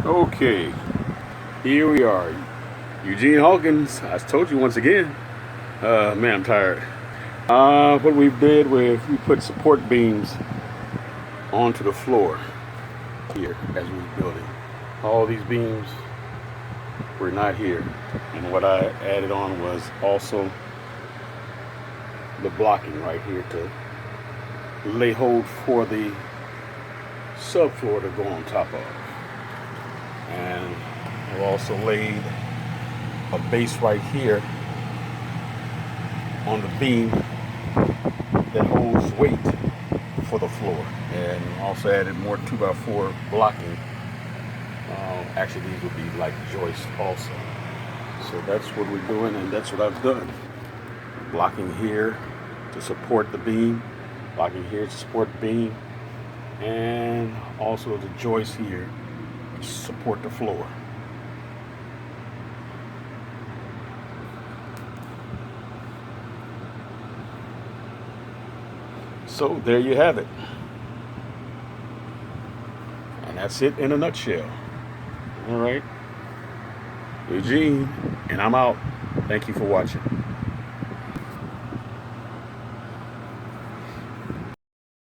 Okay, here we are. Eugene Hawkins, I told you once again. Man, I'm tired. What we did was we put support beams onto the floor here as we were building. All these beams were not here. And what I added on was also the blocking right here to lay hold for the subfloor to go on top of. And I've also laid a base right here on the beam that holds weight for the floor, and also added more 2x4 blocking. Actually, these would be like joists also. So that's what we're doing, and that's what I've done. Blocking here to support the beam, blocking here to support the beam, and also the joist here to support the floor. So there you have it. And that's it in a nutshell. All right. Eugene, and I'm out. Thank you for watching.